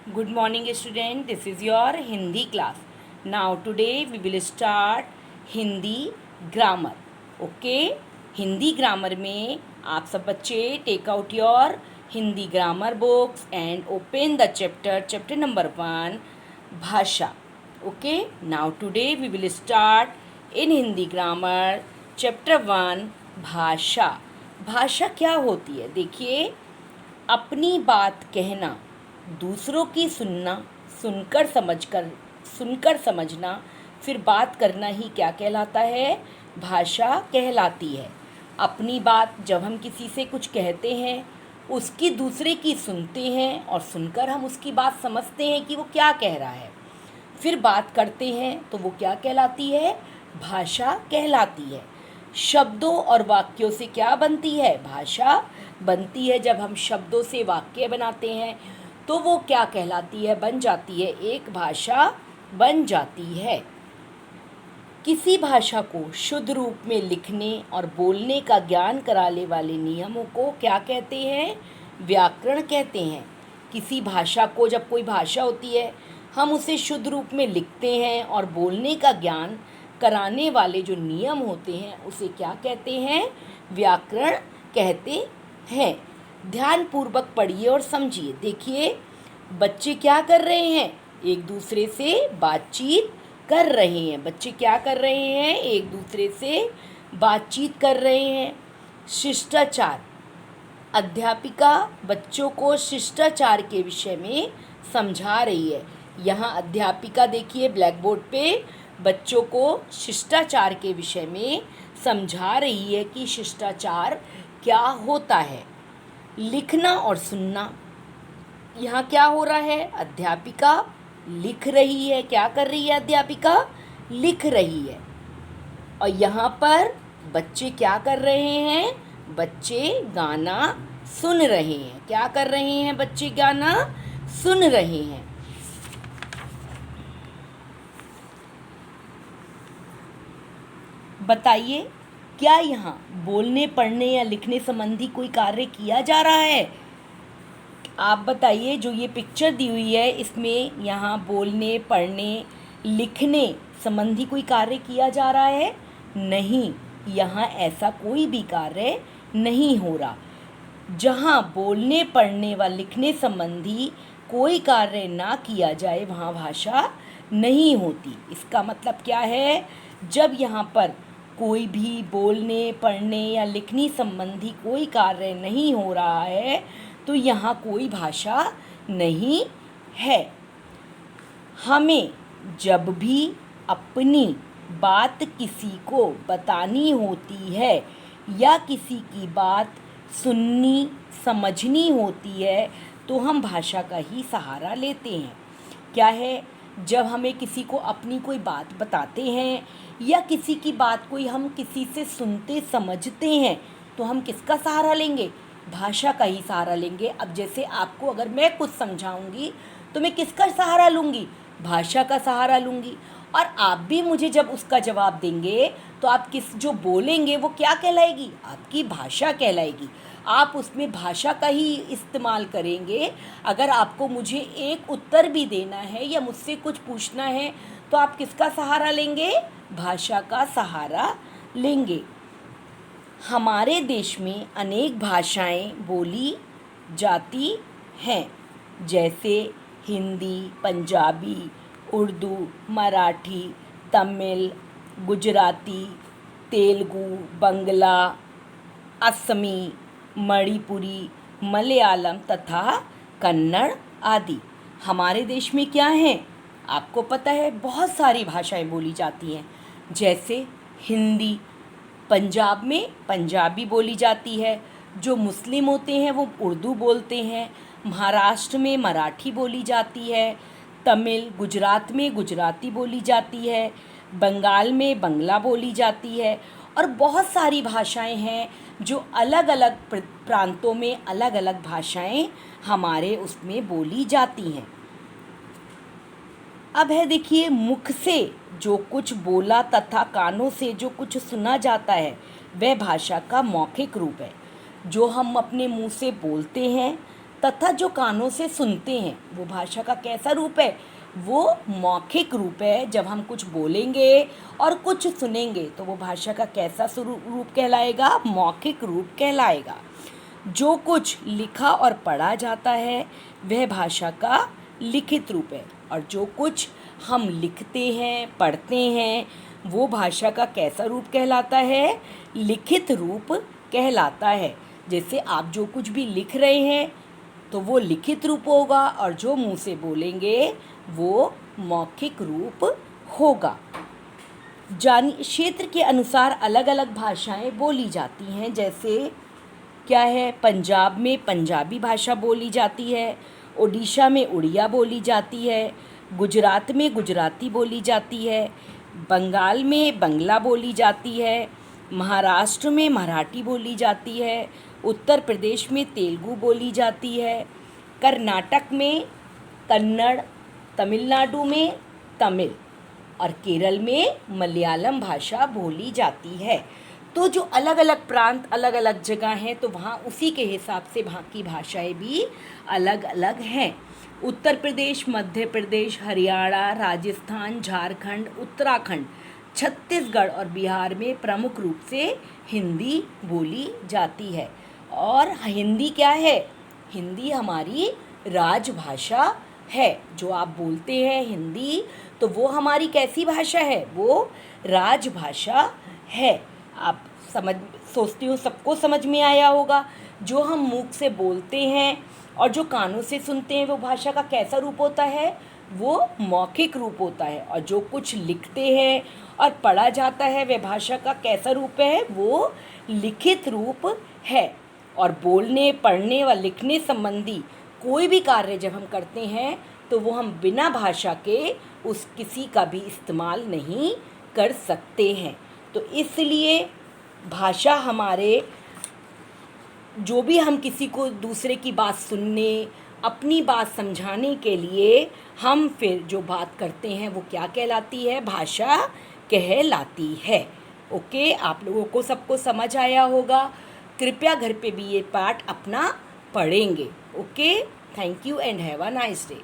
Good morning student, this is your Hindi class. Now today we will start Hindi grammar. Okay? Hindi grammar में आप सब बच्चे take out your Hindi grammar books and open the chapter number 1 भाषा. Okay? Now today we will start in Hindi grammar chapter 1 भाषा. भाषा क्या होती है? देखिए, अपनी बात कहना, दूसरों की सुनना, सुनकर समझना, फिर बात करना ही क्या कहलाता है? भाषा कहलाती है. अपनी बात जब हम किसी से कुछ कहते हैं, उसकी दूसरे की सुनते हैं और सुनकर हम उसकी बात समझते हैं कि वो क्या कह रहा है, फिर बात करते हैं तो वो क्या कहलाती है? भाषा कहलाती है. शब्दों और वाक्यों से क्या बनती है? भाषा बनती है. जब हम शब्दों से वाक्य बनाते हैं तो वो क्या कहलाती है? बन जाती है, एक भाषा बन जाती है. किसी भाषा को शुद्ध रूप में लिखने और बोलने का ज्ञान कराने वाले नियमों को क्या कहते हैं? व्याकरण कहते हैं. किसी भाषा को, जब कोई भाषा होती है, हम उसे शुद्ध रूप में लिखते हैं और बोलने का ज्ञान कराने वाले जो नियम होते हैं उसे क्या कहते हैं? व्याकरण कहते हैं. ध्यानपूर्वक पढ़िए और समझिए. देखिए, बच्चे क्या कर रहे हैं? एक दूसरे से बातचीत कर रहे हैं. बच्चे क्या कर रहे हैं? एक दूसरे से बातचीत कर रहे हैं. शिष्टाचार. अध्यापिका बच्चों को शिष्टाचार के विषय में समझा रही है. यहाँ अध्यापिका देखिए ब्लैक बोर्ड पे बच्चों को शिष्टाचार के विषय में समझा रही है कि शिष्टाचार क्या होता है. लिखना और सुनना. यहाँ क्या हो रहा है? अध्यापिका लिख रही है. क्या कर रही है अध्यापिका? लिख रही है. और यहाँ पर बच्चे क्या कर रहे हैं? बच्चे गाना सुन रहे हैं. क्या कर रहे हैं बच्चे? गाना सुन रहे हैं. बताइए, क्या यहाँ बोलने, पढ़ने या लिखने संबंधी कोई कार्य किया जा रहा है? आप बताइए. जो ये पिक्चर दी हुई है इसमें यहाँ बोलने, पढ़ने, लिखने संबंधी कोई कार्य किया जा रहा है? नहीं, यहाँ ऐसा कोई भी कार्य नहीं हो रहा. जहाँ बोलने, पढ़ने व लिखने संबंधी कोई कार्य ना किया जाए वहाँ भाषा नहीं होती. इसका मतलब क्या है? जब यहाँ पर कोई भी बोलने, पढ़ने या लिखने संबंधी कोई कार्य नहीं हो रहा है तो यहाँ कोई भाषा नहीं है. हमें जब भी अपनी बात किसी को बतानी होती है या किसी की बात सुननी, समझनी होती है तो हम भाषा का ही सहारा लेते हैं. क्या है? जब हमें किसी को अपनी कोई बात बताते हैं या किसी की बात कोई हम किसी से सुनते समझते हैं तो हम किसका सहारा लेंगे? भाषा का ही सहारा लेंगे. अब जैसे आपको अगर मैं कुछ समझाऊंगी तो मैं किसका सहारा लूँगी? भाषा का सहारा लूँगी. और आप भी मुझे जब उसका जवाब देंगे तो आप किस जो बोलेंगे वो क्या कहलाएगी? आपकी भाषा कहलाएगी. आप उसमें भाषा का ही इस्तेमाल करेंगे. अगर आपको मुझे एक उत्तर भी देना है या मुझसे कुछ पूछना है तो आप किसका सहारा लेंगे? भाषा का सहारा लेंगे. हमारे देश में अनेक भाषाएं बोली जाती हैं, जैसे हिंदी, पंजाबी, उर्दू, मराठी, तमिल, गुजराती, तेलुगु, बंगला, असमी, मणिपुरी, मलयालम तथा कन्नड़ आदि. हमारे देश में क्या है? आपको पता है, बहुत सारी भाषाएं बोली जाती हैं. जैसे हिंदी, पंजाब में पंजाबी बोली जाती है. जो मुस्लिम होते हैं वो उर्दू बोलते हैं. महाराष्ट्र में मराठी बोली जाती है. तमिल, गुजरात में गुजराती बोली जाती है. बंगाल में बंगला बोली जाती है. और बहुत सारी भाषाएं हैं जो अलग अलग प्रांतों में अलग अलग भाषाएं हमारे उसमें बोली जाती हैं. अब है देखिए, मुख से जो कुछ बोला तथा कानों से जो कुछ सुना जाता है वह भाषा का मौखिक रूप है. जो हम अपने मुंह से बोलते हैं तथा जो कानों से सुनते हैं वो भाषा का कैसा रूप है? वो मौखिक रूप है। जब हम कुछ बोलेंगे और कुछ सुनेंगे तो वो भाषा का कैसा रूप कहलाएगा? मौखिक रूप कहलाएगा। जो कुछ लिखा और पढ़ा जाता है वह भाषा का लिखित रूप है, और जो कुछ हम लिखते हैं पढ़ते हैं वो भाषा का कैसा रूप कहलाता है? लिखित रूप कहलाता है। जैसे आप जो कुछ भी लिख रहे हैं तो वो लिखित रूप होगा, और जो मुंह से बोलेंगे वो मौखिक रूप होगा। क्षेत्र के अनुसार अलग अलग भाषाएं बोली जाती हैं। जैसे क्या है? पंजाब में पंजाबी भाषा बोली जाती है, ओडिशा में उड़िया बोली जाती है, गुजरात में गुजराती बोली जाती है, बंगाल में बंगला बोली जाती है, महाराष्ट्र में मराठी बोली जाती है, उत्तर प्रदेश में तेलुगु बोली जाती है, कर्नाटक में कन्नड़, तमिलनाडु में तमिल और केरल में मलयालम भाषा बोली जाती है। तो जो अलग अलग प्रांत अलग अलग जगह हैं तो वहाँ उसी के हिसाब से वहाँ की भाषाएं भी अलग अलग हैं। उत्तर प्रदेश, मध्य प्रदेश, हरियाणा, राजस्थान, झारखंड, उत्तराखंड, छत्तीसगढ़ और बिहार में प्रमुख रूप से हिंदी बोली जाती है। और हिंदी क्या है? हिंदी हमारी राजभाषा है। जो आप बोलते हैं हिंदी, तो वो हमारी कैसी भाषा है? वो राजभाषा है। आप सोचती हूँ सबको समझ में आया होगा। जो हम मुख से बोलते हैं और जो कानों से सुनते हैं वो भाषा का कैसा रूप होता है? वो मौखिक रूप होता है। और जो कुछ लिखते हैं और पढ़ा जाता है वह भाषा का कैसा रूप है? वो लिखित रूप है। और बोलने, पढ़ने व लिखने संबंधी कोई भी कार्य जब हम करते हैं तो वो हम बिना भाषा के उस किसी का भी इस्तेमाल नहीं कर सकते हैं। तो इसलिए भाषा हमारे, जो भी हम किसी को दूसरे की बात सुनने, अपनी बात समझाने के लिए हम फिर जो बात करते हैं वो क्या कहलाती है? भाषा कहलाती है। ओके, आप लोगों को सबको समझ आया होगा। कृपया घर पे भी ये पाठ अपना पढ़ेंगे। Okay, thank you and have a nice day.